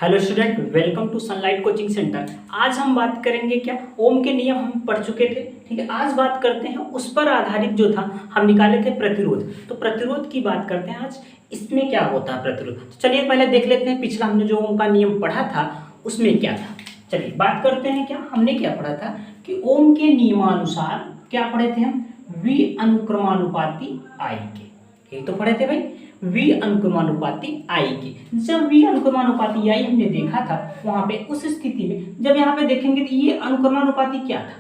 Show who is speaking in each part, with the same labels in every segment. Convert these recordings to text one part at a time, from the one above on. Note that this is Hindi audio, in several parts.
Speaker 1: Hello student, welcome to Sunlight Coaching Centre. आज हम बात करेंगे क्या, ओम के नियम हम पढ़ चुके थे। ठीक है, आज बात करते हैं उस पर आधारित जो था हम निकाले थे प्रतिरोध। तो प्रतिरोध की बात करते हैं आज, इसमें क्या होता है प्रतिरोध। तो चलिए पहले देख लेते हैं पिछला हमने जो ओम का नियम पढ़ा था उसमें क्या था। चलिए बात करते हैं, क्या हमने क्या पढ़ा था कि ओम के नियमानुसार क्या पढ़े थे हम, V अनुक्रमानुपाती I के, यही तो पढ़े थे भाई, V अनुक्रमानुपाती I के। जब V अनुक्रमानुपाती I हमने देखा था वहां पे उस स्थिति में जब यहाँ पे देखेंगे तो ये अनुक्रमानुपाती क्या था,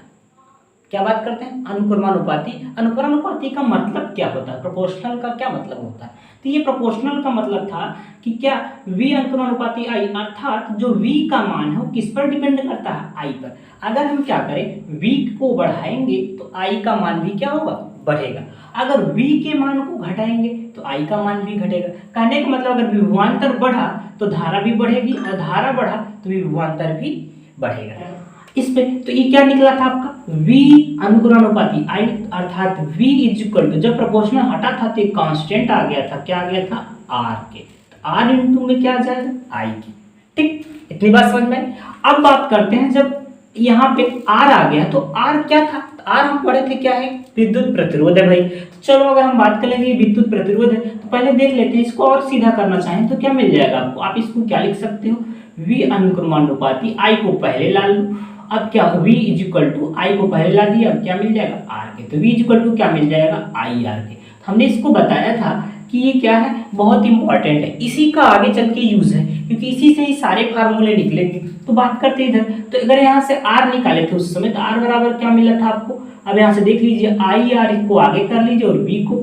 Speaker 1: क्या बात करते हैं अनुक्रमानुपाती। अनुक्रमानुपाती का मतलब क्या होता है, प्रोपोर्शनल का क्या मतलब होता है। तो ये प्रोपोर्शनल का मतलब था कि क्या V अनुक्रमानुपाती I, अर्थात जो V का मान है वो किस पर डिपेंड करता है, I पर। अगर हम क्या करें V को बढ़ाएंगे तो I का मान भी क्या होगा, बढ़ेगा। अगर V के मान को घटाएंगे तो I का मान भी घटेगा। कहने का मतलब अगर विभवांतर बढ़ा तो धारा भी बढ़ेगी और धारा बढ़ा तो विभवांतर भी बढ़ेगा। इस पे तो ये क्या निकला था आपका V अनुक्रमानुपाती I, अर्थात V इज इक्वल टू, जब प्रोपोर्शनल हटा था तो एक कांस्टेंट आ गया था, क्या आ गया था R के, तो R इंटू में क्या आ जाएगा I के। ठीक, इतनी बात समझ में। अब बात करते हैं जब यहाँ पे R आ गया तो R क्या था, R हम पढ़े थे क्या है, विद्युत प्रतिरोध है भाई। तो चलो अगर हम बात करेंगे विद्युत प्रतिरोध है तो पहले देख लेते हैं इसको, और सीधा करना चाहें तो क्या मिल जाएगा आपको। आप इसको क्या लिख सकते हो, V अनुक्रमानुपाती I को पहले ला लो। अब क्या V is equal to I को पहले ला दिया, अब क्या मिल जाएगा R के, तो V इज इक्वल टू क्या मिल जाएगा IR के। हमने इसको बताया था कि ये क्या है, बहुत इंपॉर्टेंट है, इसी का आगे चल के यूज है क्योंकि इसी से ही सारे फार्मूले निकलेंगे। तो बात करते इधर, तो अगर यहाँ से R निकाले थे उस समय तो R बराबर क्या मिला था आपको। अब यहाँ से देख लीजिए IR को आगे कर लीजिए और V को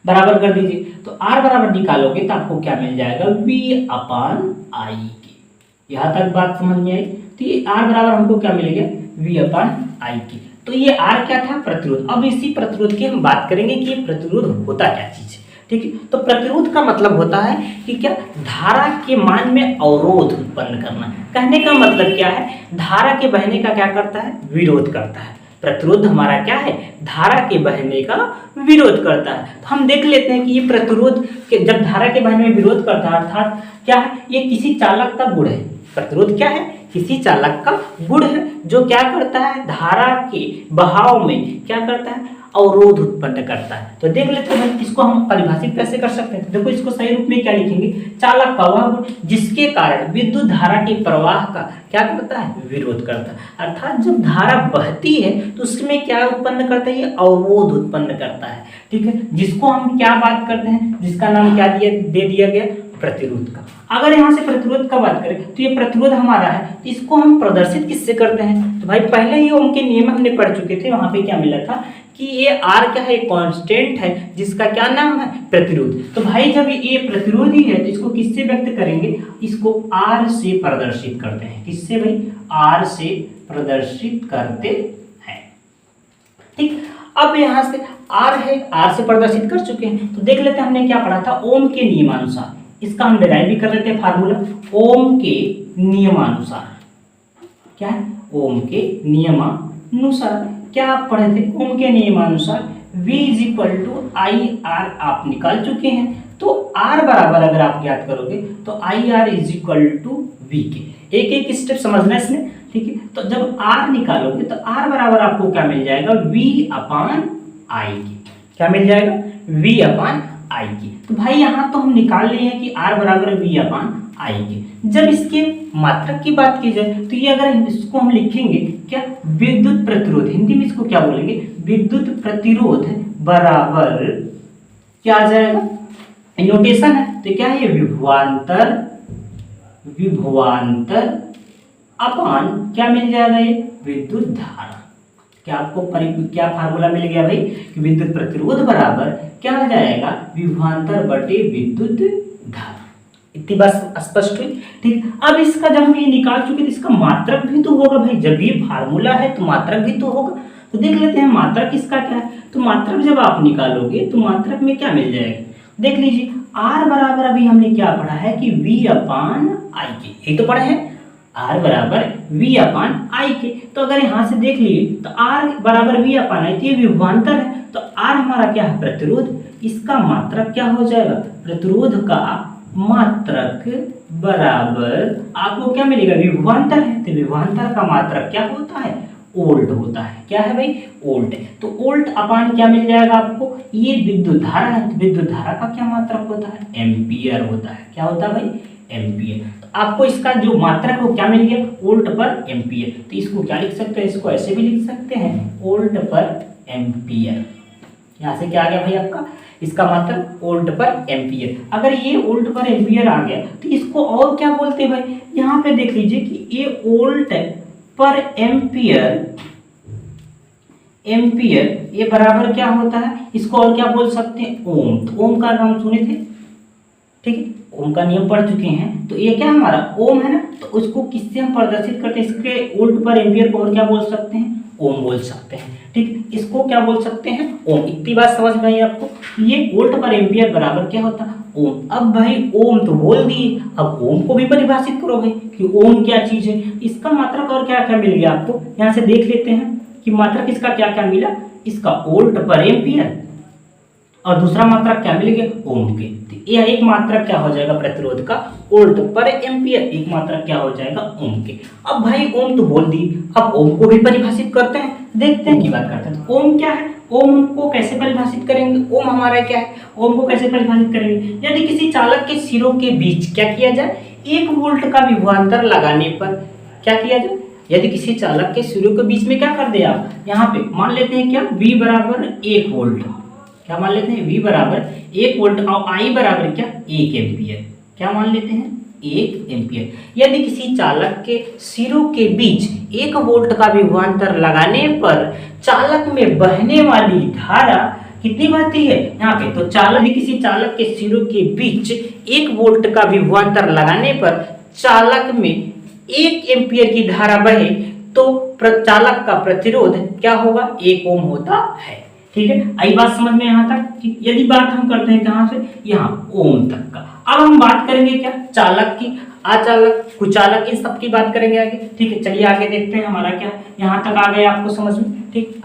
Speaker 1: बराबर कर दीजिए, तो R बराबर निकालोगे तो आपको क्या मिल जाएगा V अपान I के। यहाँ तक बात समझ में आई। तो ये R बराबर हमको क्या मिल गया V अपान I की। तो ये R क्या था, प्रतिरोध। अब इसी प्रतिरोध की हम बात करेंगे कि ये प्रतिरोध होता क्या चीज है। ठीक है, तो प्रतिरोध का मतलब होता है कि क्या, धारा के मान में अवरोध उत्पन्न करना। कहने का मतलब क्या है, धारा के बहने का क्या करता है, विरोध करता है। प्रतिरोध हमारा क्या है, धारा के बहने का विरोध करता है। तो हम देख लेते हैं कि ये प्रतिरोध के जब धारा के बहने में विरोध करता है अर्थात क्या है, ये किसी चालक का गुण है। प्रतिरोध क्या है, किसी चालक का गुण है जो क्या करता है, धारा के बहाव में क्या करता है, अवरोध उत्पन्न करता है। तो देख लेते हैं इसको हम परिभाषित कैसे कर सकते हैं। देखो इसको सही रूप में क्या लिखेंगे, चालक का वह गुण जिसके कारण विद्युत धारा के प्रवाह का क्या करता है, विरोध करता है। अर्थात जब धारा बहती है तो उसमें क्या उत्पन्न करता है, ये अवरोध उत्पन्न करता है। ठीक है, जिसको हम क्या बात करते हैं, जिसका नाम क्या दे दिया गया, प्रतिरोध का। अगर यहाँ से प्रतिरोध का बात करें तो ये प्रतिरोध हमारा है, इसको हम प्रदर्शित किससे करते हैं। तो भाई पहले ही ओम के नियम हमने पढ़ चुके थे, वहां पे क्या मिला था कि ये R क्या है, कांस्टेंट है जिसका क्या नाम है, प्रतिरोध। तो भाई जब ये प्रतिरोध ही है तो इसको किससे व्यक्त करेंगे, इसको R से प्रदर्शित करते हैं। किससे भाई, R से प्रदर्शित करते हैं। ठीक, अब यहाँ से R है, R से प्रदर्शित कर चुके हैं। तो देख लेते हैं हमने क्या पढ़ा था, ओम के नियमानुसार। इसका हम डिराइव भी कर लेते हैं फार्मूला, ओम के नियमानुसार। क्या है, ओम के नियमानुसार क्या आप पढ़े थे, ओम के नियमानुसार V is equal to IR आप निकाल चुके हैं। तो R बराबर अगर आप ज्ञात करोगे तो IR is equal to V के। एक एक स्टेप समझना है इसमें। ठीक है, तो जब R निकालोगे तो R बराबर आपको क्या मिल जाएगा, V अपान I की। क्या मिल जाएगा, V अपान I की। तो भाई यहाँ तो हम निकाल लिए हैं कि R बराबर V अपान I के। जब इसके मात्रक की बात की जाए तो ये अगर इसको हम लिखेंगे क्या, विद्युत प्रतिरोध, हिंदी में इसको क्या बोलेंगे, विद्युत प्रतिरोध बराबर क्या आ जाएगा, नोटेशन है तो क्या है, ये विभवांतर अपान क्या मिल जाएगा, ये विद्युत धारा। क्या आपको क्या फार्मूला मिल गया भाई कि विद्युत प्रतिरोध बराबर क्या आ जाएगा, विभवांतर बटे विद्युत धारा। इतनी बात स्पष्ट हुई। ठीक, अब इसका जब हम ये निकाल चुके तो इसका मात्रक भी तो होगा भाई, जब ये फार्मूला है तो मात्रक भी तो होगा। तो देख लेते हैं मात्रक इसका क्या है। तो मात्रक जब आप निकालोगे तो मात्रक में क्या मिल जाएगा, देख लीजिए R बराबर अभी हमने क्या पढ़ा है कि V अपान I के, यही तो पढ़ा है, R बराबर V अपान I के। तो अगर यहाँ से देख लिए तो R बराबर V अपान I, ये विभवांतर है तो R हमारा क्या है, प्रतिरोध। इसका मात्रक क्या हो जाएगा, प्रतिरोध का मात्रक बराबर आपको क्या मिलेगा, विभवांतर है, तो विभवांतर का मात्रक क्या होता है, वोल्ट होता है। क्या है भाई, वोल्ट। तो वोल्ट अपान क्या मिल जाएगा आपको, ये विद्युत धारा है, तो विद्युत धारा का क्या मात्रक होता है, एम्पियर होता है। क्या होता है भाई, एम्पियर। तो आपको इसका जो मात्रक है क्या मिल गया, वोल्ट पर एम्पियर। तो इसको क्या लिख सकते हैं, इसको ऐसे भी लिख सकते हैं, वोल्ट पर एम्पियर। यहाँ से क्या आ गया भाई आपका, इसका मतलब वोल्ट पर एम्पियर। अगर ये वोल्ट पर एम्पियर आ गया तो इसको और क्या बोलते हैं भाई, यहाँ पे देख लीजिए कि ये वोल्ट पर एम्पियर, एम्पियर ये बराबर क्या होता है, इसको और क्या बोल सकते हैं, ओम। तो ओम का नाम सुने थे, ठीक है, ओम का नियम पढ़ चुके हैं। तो ये क्या हमारा ओम है ना, तो उसको किससे हम प्रदर्शित करते हैं, इसके वोल्ट पर एम्पियर को और क्या बोल सकते हैं, ओम बोल सकते हैं। ठीक, इसको क्या बोल सकते हैं, ओम। इतनी बात समझ में आई आपको, ये वोल्ट पर एम्पियर बराबर क्या होता है, ओम। अब भाई ओम तो बोल दिए, अब ओम को भी परिभाषित करो भाई कि ओम क्या चीज है। इसका मात्रक और क्या क्या मिल गया आपको, यहाँ से देख लेते हैं कि मात्रक इसका क्या क्या मिला, इसका वोल्ट पर एम्पियर और दूसरा मात्रक क्या मिल गया, ओम के। तो यह एक मात्रक क्या हो जाएगा प्रतिरोध का, वोल्ट पर एम्पियर, एक मात्रक क्या हो जाएगा, ओम के। अब भाई ओम तो बोल दी, अब ओम को भी परिभाषित करते हैं, देखते हैं की बात करते हैं। तो ओम क्या है, ओम को कैसे परिभाषित करेंगे, ओम हमारा क्या है, ओम को कैसे परिभाषित करेंगे, यदि किसी चालक के सिरों के बीच क्या किया जाए, 1 वोल्ट का विभवांतर लगाने पर क्या किया जाए, यदि किसी चालक के सिरों के बीच में क्या कर दे आप, यहाँ पे मान लेते हैं क्या, V बराबर 1 वोल्ट, क्या मान लेते हैं, V बराबर 1 वोल्ट और I बराबर क्या, 1 एम्पियर। क्या मान लेते हैं, 1 एम्पियर। यदि किसी चालक के सिरों के बीच 1 वोल्ट का विभवांतर लगाने पर चालक में बहने वाली धारा कितनी बहती है, यहाँ पे तो चालक, किसी चालक के सिरों के बीच 1 वोल्ट का विभवांतर लगाने पर चालक में 1 एम्पियर की धारा बहे तो चालक का प्रतिरोध क्या होगा, 1 ओम होता है। ठीक है, आई बात समझ में यहाँ तक। यदि बात हम करते हैं कहाँ से, यहाँ ओम तक का। अब हम बात करेंगे क्या, चालक की, अचालक, कुचालक, इन सब की बात करेंगे आगे। ठीक है, चलिए आगे देखते हैं हमारा क्या, यहाँ तक आ गए आपको समझ में। ठीक,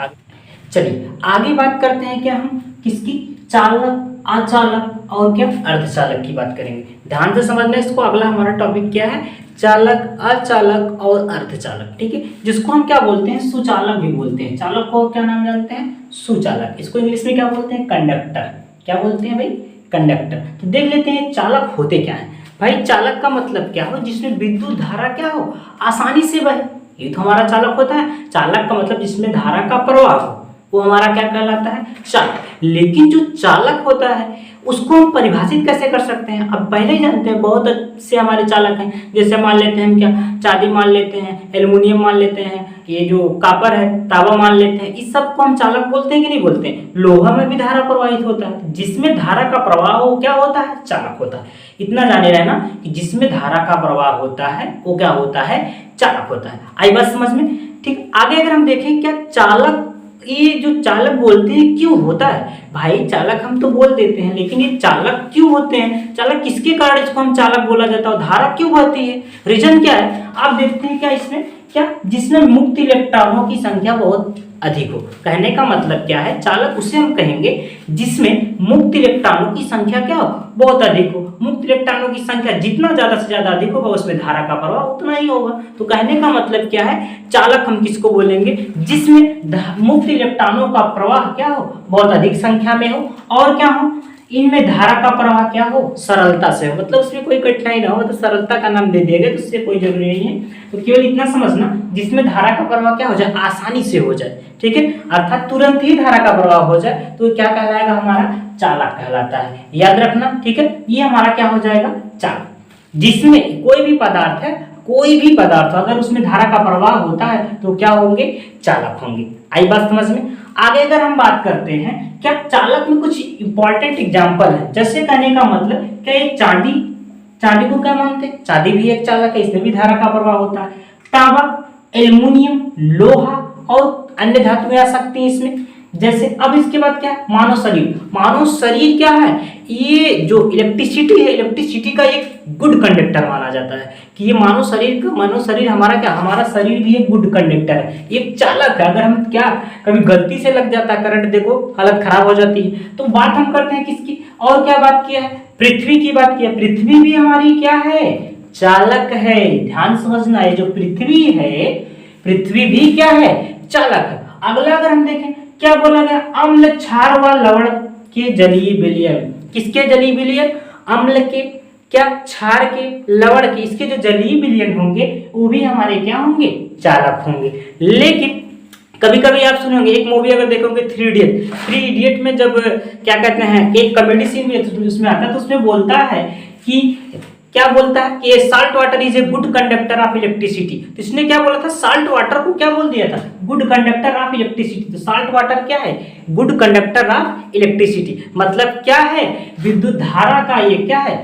Speaker 1: चलिए आगे बात करते हैं क्या, हम किसकी, चालक, अचालक और क्या, अर्धचालक की बात करेंगे। ध्यान से समझना इसको, अगला हमारा टॉपिक क्या है, चालक, अचालक और अर्धचालक। ठीक है, जिसको हम क्या बोलते हैं, सुचालक भी बोलते हैं। चालक को क्या नाम जानते हैं, सुचालक। इसको इंग्लिश में क्या बोलते हैं, कंडक्टर। क्या बोलते हैं भाई, कंडक्टर। तो देख लेते हैं चालक होते क्या है भाई। चालक का मतलब क्या हो, जिसमें विद्युत धारा क्या हो, आसानी से बहे, ये तो हमारा चालक होता है। चालक का मतलब जिसमें धारा का प्रवाह हो, वो हमारा क्या कहलाता है, चालक। लेकिन जो चालक होता है उसको हम परिभाषित कैसे कर सकते हैं, अब पहले ही जानते हैं, बहुत से हमारे चालक हैं। जैसे मान लेते हैं हम क्या, चांदी मान लेते हैं, एल्युमिनियम मान लेते हैं, ये जो कापर है, तांबा मान लेते हैं, इस सब को हम चालक बोलते हैं कि नहीं बोलते हैं। लोहा में भी धारा प्रवाहित होता है, जिसमें धारा का प्रवाह हो क्या होता है, चालक होता है। इतना जाने रहना कि जिसमें धारा का प्रवाह होता है वो क्या होता है, चालक होता है। आई बात समझ में। ठीक, आगे अगर हम देखें क्या, चालक, ये जो चालक बोलते हैं क्यों होता है भाई, चालक हम तो बोल देते हैं, लेकिन ये चालक क्यों होते हैं, चालक किसके कारण इसको हम चालक बोला जाता है, धारा क्यों बहती है, रीजन क्या है, आप देखते हैं क्या इसमें, क्या जिसमें मुक्त इलेक्ट्रॉनों की संख्या बहुत अधिक हो। कहने का मतलब क्या है, चालक उसे हम कहेंगे जिसमें मुक्त इलेक्ट्रॉनों की संख्या क्या हो, बहुत अधिक हो। मुक्त इलेक्ट्रॉनों की संख्या जितना ज्यादा से ज्यादा अधिक होगा उसमें धारा का प्रवाह उतना ही होगा। तो कहने का मतलब क्या है, चालक हम किसको बोलेंगे, जिसमें मुक्त इलेक्ट्रॉनों का प्रवाह क्या हो, बहुत अधिक संख्या में हो, और क्या हो, इनमें धारा का प्रवाह क्या हो, सरलता से हो, मतलब उसमें कोई कठिनाई ना हो, तो सरलता का नाम दे दिया गया, तो उससे कोई जरूरी नहीं है। तो केवल इतना समझना, जिसमें धारा का प्रवाह क्या हो जाए, आसानी से हो जाए। ठीक है, अर्थात तुरंत ही धारा का प्रवाह हो जाए, तो क्या कहलाएगा, हमारा चालक कहलाता है। याद रखना, ठीक है, ये हमारा क्या हो जाएगा, चालक। जिसमें कोई भी पदार्थ है, कोई भी पदार्थ अगर उसमें धारा का प्रवाह होता है तो क्या होंगे, चालक होंगे। आई बात समझ में। आगे अगर हम बात करते हैं क्या, चालक में कुछ इंपॉर्टेंट एग्जांपल है। जैसे कहने का मतलब क्या, ये चांदी, चांदी को क्या मानते हैं, चांदी भी एक चालक है, इसमें भी धारा का प्रवाह होता है। तांबा, एल्युमिनियम, लोहा और अन्य धातुएं आ सकती हैं इसमें। जैसे अब इसके बाद क्या है, मानव शरीर। मानव शरीर क्या है, ये जो इलेक्ट्रिसिटी है, इलेक्ट्रिसिटी का एक गुड कंडक्टर माना जाता है कि ये मानव शरीर हमारा क्या, हमारा शरीर भी एक गुड कंडक्टर है, एक चालक है। अगर हम क्या कभी गलती से लग जाता है करंट, देखो हालत खराब हो जाती है। तो बात हम करते हैं किसकी, और क्या बात किया है, पृथ्वी की बात किया। पृथ्वी भी हमारी क्या है, चालक है। ध्यान समझना है, जो पृथ्वी है, पृथ्वी भी क्या है, चालक है। अगला अगर हम देखें क्या बोला गया, अम्ल, क्षार व लवण के जलीय विलयन। किसके जलीय विलयन, अम्ल के, क्या, क्षार के, लवण के, इसके जो जलीय विलयन होंगे वो भी हमारे क्या होंगे, चालक होंगे। लेकिन कभी कभी आप सुने होंगे, एक मूवी अगर देखोगे थ्री इडियट में जब क्या कहते हैं, एक कॉमेडी सीन भी उसमें आता है, तो उसमें बोलता है कि क्या बोलता है कि salt water is a good conductor of electricity. तो इसने क्या बोला था, साल्ट वाटर को क्या बोल दिया था, गुड कंडक्टर ऑफ इलेक्ट्रिसिटी। तो साल्ट वाटर क्या है, गुड कंडक्टर ऑफ इलेक्ट्रिसिटी, मतलब क्या है, विद्युत धारा का ये क्या है,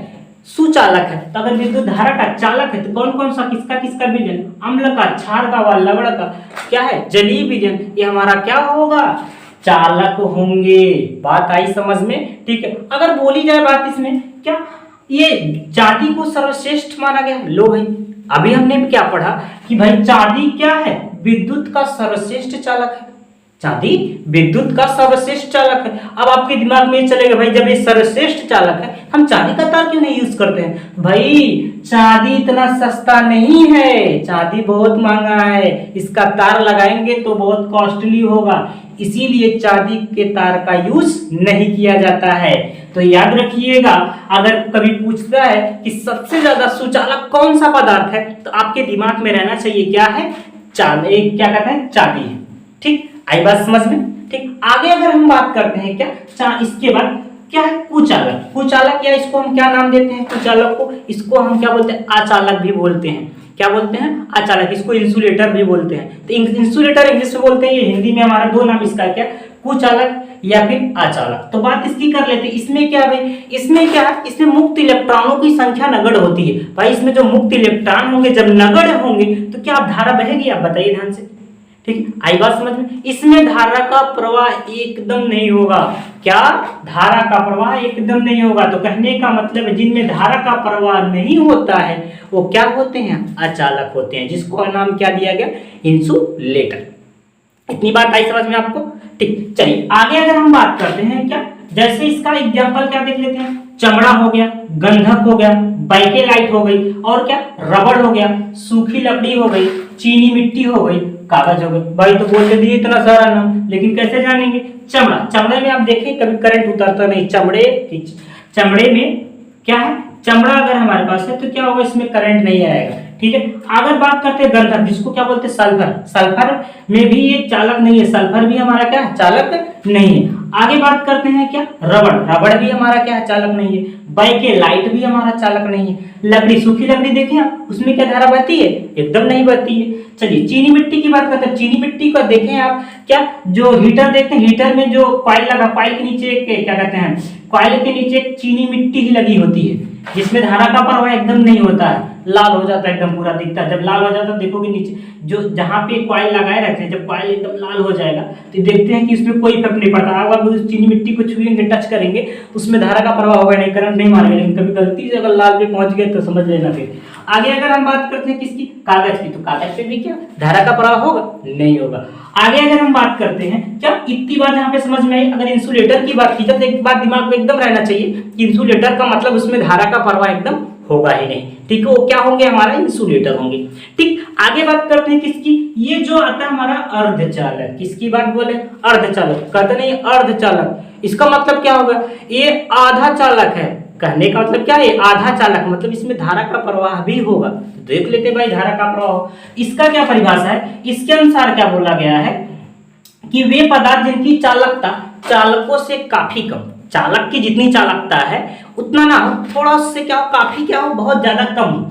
Speaker 1: सुचालक है। तो अगर विद्युत धारा का चालक है तो कौन कौन सा, किसका विलयन, अम्ल का, क्षार का व लवण का क्या है, जलीय विलयन, ये हमारा क्या होगा, चालक होंगे। बात आई समझ में, ठीक है। अगर बोली जाए बात इसमें क्या, ये चांदी को सर्वश्रेष्ठ माना गया। लो भाई, अभी हमने क्या पढ़ा कि भाई चांदी क्या है, विद्युत का सर्वश्रेष्ठ चालक है। चांदी विद्युत का सर्वश्रेष्ठ चालक है। अब आपके दिमाग में ये चलेगा, भाई जब ये सर्वश्रेष्ठ चालक है, हम चांदी का तार क्यों नहीं यूज करते हैं। भाई चांदी इतना सस्ता नहीं है, चांदी बहुत महंगा है, इसका तार लगाएंगे तो बहुत कॉस्टली होगा, इसीलिए चांदी के तार का यूज नहीं किया जाता है। तो याद रखिएगा, अगर कभी पूछता है कि सबसे ज्यादा सुचालक कौन सा पदार्थ है, तो आपके दिमाग में रहना चाहिए क्या है, चांदी, क्या कहते हैं, चांदी है। ठीक, आई बात समझ में, ठीक। आगे अगर हम बात करते हैं क्या, इसके बाद क्या है, कुचालक। कुचालक, या इसको हम क्या नाम देते हैं, कुचालक को, इसको हम क्या बोलते हैं, अचालक भी बोलते हैं। क्या बोलते हैं, अचालक। इसको इंसुलेटर भी बोलते हैं। तो इंसुलेटर इंग्लिश में बोलते हैं, ये हिंदी में हमारा दो नाम इसका क्या, कुचालक या फिर अचालक। तो बात इसकी कर लेते हैं। इसमें क्या है, इसमें क्या है, इसमें मुक्त इलेक्ट्रॉनों की संख्या नगण्य होती है। भाई इसमें जो मुक्त इलेक्ट्रॉन होंगे जब नगण्य होंगे तो क्या धारा बहेगी, आप बताइए ध्यान से, ठीक, आई बात समझ में। इसमें धारा का प्रवाह एकदम नहीं होगा। क्या, धारा का प्रवाह एकदम नहीं होगा। तो कहने का मतलब है, जिनमें धारा का प्रवाह नहीं होता है वो क्या होते हैं, अचालक होते हैं, जिसको नाम क्या दिया गया, इंसुलेटर। इतनी बात आई समझ में आपको, ठीक। चलिए आगे अगर हम बात करते हैं क्या, जैसे इसका एग्जांपल क्या देख लेते हैं, चमड़ा हो गया, गंधक हो गया, बाइकेलाइट हो गई, और क्या, रबड़ हो गया, सूखी लकड़ी हो गई, चीनी मिट्टी हो गई, कागज हो गई। भाई तो बोल दिए इतना सारा नाम, लेकिन कैसे जानेंगे। चमड़ा, चमड़े में आप देखें कभी करंट उतरता नहीं, चमड़े में क्या है, चमड़ा अगर हमारे पास है तो क्या होगा, इसमें करंट नहीं आएगा, ठीक है। अगर बात करते हैं गंधक, जिसको क्या बोलते हैं, सल्फर, सल्फर में भी ये चालक नहीं है, सल्फर भी हमारा क्या है, चालक नहीं है। आगे बात करते हैं क्या, रबड़, रबड़ भी हमारा क्या है, चालक नहीं है। बाइकेलाइट भी हमारा चालक नहीं है। लकड़ी, सूखी लकड़ी देखें आप, उसमें क्या धारा बहती है, एकदम नहीं बहती है। चलिए चीनी मिट्टी की बात करते हैं। चीनी मिट्टी को देखें आप, क्या, जो हीटर देखते हैं, हीटर में जो कॉइल लगा, कॉइल के नीचे एक क्या कहते हैं, कॉइल के नीचे एक चीनी मिट्टी ही लगी होती है, जिसमें धारा का प्रवाह एकदम नहीं होता है, लाल हो जाता है, एकदम पूरा दिखता है। जब लाल हो जाता है देखोगे नीचे जो जहाँ पे कॉइल लगाए रहते हैं, जब कॉइल एकदम लाल हो जाएगा तो देखते हैं कि इसमें कोई इफेक्ट नहीं पड़ता। अगर उस चीनी मिट्टी को छुएंगे, टच करेंगे, उसमें धारा का प्रवाह होगा नहीं, करंट नहीं मारेगा। लेकिन कभी गलती से अगर लाल पे पहुंच गए तो समझ लेना। फिर आगे अगर हम बात करते हैं किसकी, कागज की, तो कागज पे भी क्या धारा का प्रवाह होगा, नहीं होगा। आगे अगर हम बात करते हैं क्या, इतनी बात यहाँ पे समझ में आई। अगर इंसुलेटर की बात की जाए तो एक बात दिमाग में एकदम रहना चाहिए कि इंसुलेटर का मतलब उसमें धारा का प्रवाह एकदम होगा ही नहीं, ठीक है। वो क्या होंगे, हमारा इंसुलेटर होंगे, ठीक। आगे बात करते हैं किसकी, ये जो आता है हमारा अर्धचालक। किसकी बात बोले, अर्धचालक, कहते नहीं अर्धचालक, इसका मतलब क्या होगा, ये आधा चालक है। कहने का मतलब क्या है, आधा चालक, मतलब इसमें धारा का प्रवाह भी होगा। तो देख लेते भाई धारा का प्रवाह, इसका क्या परिभाषा है। इसके अनुसार क्या बोला गया है कि वे पदार्थ जिनकी चालकता चालकों से काफी कम, चालक की जितनी चालकता है उतना ना हो, थोड़ा उससे क्या हो, काफी क्या हो, बहुत ज्यादा कम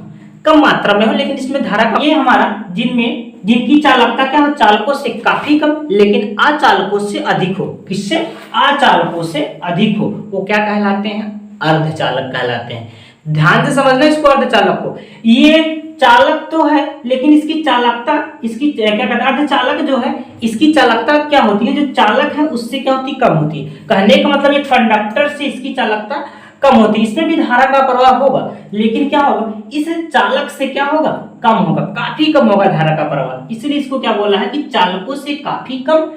Speaker 1: मात्रा में हो, लेकिन इसमें धारा का, ये हमारा जिनकी चालकता क्या हो, चालकों से काफी कम लेकिन अचालकों से अधिक हो। किससे, अचालकों से अधिक हो, वो क्या कहलाते हैं, अर्धचालक कहलाते हैं। ध्यान से समझना इसको, अर्धचालक को। ये चालक तो है लेकिन इसकी चालकता, इसकी क्या कहते हैं, अर्धचालक जो है इसकी चालकता क्या होती है, जो चालक है उससे क्या होती है, कम होती है। कहने का मतलब एक कंडक्टर से इसकी चालकता कम होती है, इसमें भी धारा का प्रवाह होगा लेकिन क्या होगा, इस चालक से क्या होगा, कम होगा, काफी कम होगा धारा का प्रवाह, इसलिए इसको क्या बोला है कि चालकों से काफी कम,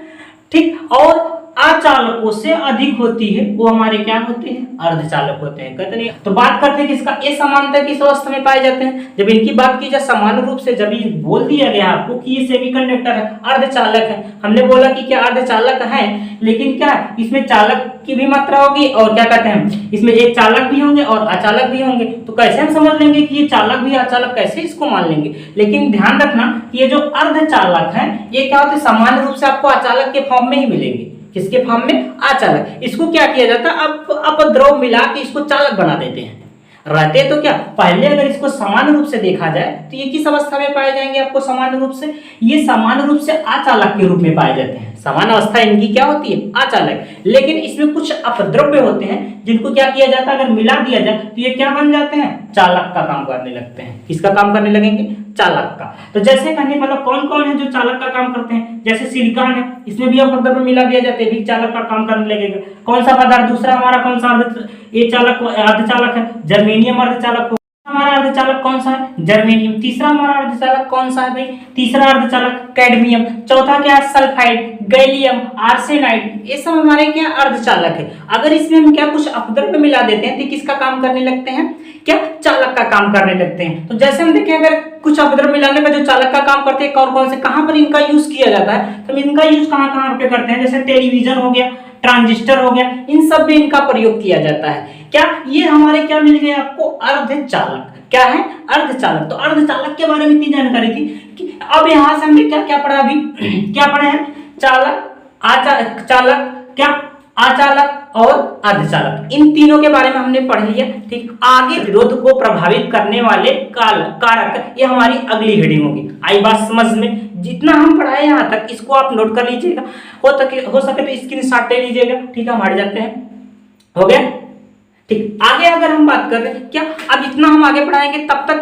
Speaker 1: ठीक। और अचालकों से अधिक होती है, वो हमारे क्या होते हैं, अर्धचालक होते हैं, कहते नहीं। तो बात करते हैं कि इसका ए समांतर किस अवस्था में पाए जाते हैं। जब इनकी बात की जाए सामान्य रूप से, जब ये बोल दिया गया आपको कि ये सेमीकंडक्टर है, अर्धचालक है, हमने बोला कि क्या अर्धचालक है, लेकिन क्या इसमें चालक की भी मात्रा होगी और क्या कहते हैं, इसमें एक चालक भी होंगे और अचालक भी होंगे। तो कैसे हम समझ लेंगे कि ये चालक भी अचालक, कैसे इसको मान लेंगे। लेकिन ध्यान रखना कि ये जो अर्धचालक है ये क्या होते हैं, सामान्य रूप से आपको अचालक के फॉर्म में ही मिलेंगे। किसके फॉर्म में, अचालक। इसको क्या किया जाता है, अब अपद्रव मिला के इसको चालक बना देते हैं। रहते तो क्या, पहले अगर इसको सामान्य रूप से देखा जाए तो ये किस अवस्था में पाए जाएंगे आपको, सामान्य रूप से ये सामान्य रूप से अचालक के रूप में पाए जाते हैं। सामान्य अवस्था इनकी क्या होती है, अचालक। लेकिन इसमें कुछ अपद्रव्य होते हैं जिनको क्या किया जाता है, अगर मिला दिया जाए तो ये क्या बन जाते हैं, चालक का काम करने लगते हैं। किसका काम करने लगेंगे, चालक का। तो जैसे कहने मतलब कौन कौन है जो चालक का काम करते हैं, जैसे सिलिकॉन है, इसमें भी अपद्रव्य मिला दिया जाता है, भी चालक का काम करने लगेगा। कौन सा पदार्थ, दूसरा हमारा कौन सा ये चालक अर्धचालक है, जर्मेनियम अर्धचालक। हमारा अर्धचालक कौन सा है, जर्मेनियम। तीसरा हमारा अर्धचालक कौन सा है भाई, तीसरा अर्धचालक कैडमियम। चौथा क्या है, सल्फाइड, गैलियम, आर्सेनाइड, ये सब हमारे क्या अर्धचालक है। अगर इसमें हम क्या कुछ अपद्रव्य मिला देते हैं तो किसका काम करने लगते हैं, क्या चालक का काम करने लगते हैं। तो जैसे हम देखें अगर कुछ अपद्रव्य मिलाने पर जो चालक का काम करते हैं, कौन कौन से, कहां पर इनका यूज किया जाता है, तो इनका यूज कहां कहां पे करते हैं, जैसे टेलीविजन हो गया, ट्रांजिस्टर हो गया, इन सब में इनका प्रयोग किया जाता है। क्या ये हमारे क्या मिल गए आपको, अर्धचालक। क्या है, अर्धचालक। तो अर्धचालक के बारे में इतनी जानकारी थी कि अब यहां से हमने क्या क्या पढ़ा, अभी क्या पढ़े हैं, चालक, चालक, क्या अचालक और अर्धचालक, इन तीनों के बारे में हमने पढ़ लिया। ठीक, आगे विरोध को प्रभावित करने वाले कारक, ये हमारी अगली हेडिंग होगी। आई बात समझ में, जितना हम पढ़ाए यहाँ तक इसको आप नोट कर लीजिएगा, हो सके तो स्क्रीनशॉट ले लीजिएगा। ठीक है, हम हट जाते हैं, हो गया। ठीक, आगे अगर हम बात कर रहे हैं क्या, अब इतना हम आगे पढ़ाएंगे, तब तक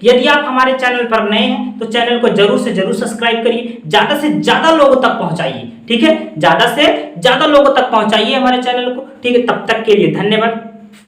Speaker 1: यदि आप हमारे चैनल पर नए हैं तो चैनल को जरूर से जरूर सब्सक्राइब करिए, ज्यादा से ज्यादा लोगों तक पहुंचाइए। ठीक है, ज्यादा से ज्यादा लोगों तक पहुंचाइए हमारे चैनल को। ठीक है, तब तक के लिए धन्यवाद।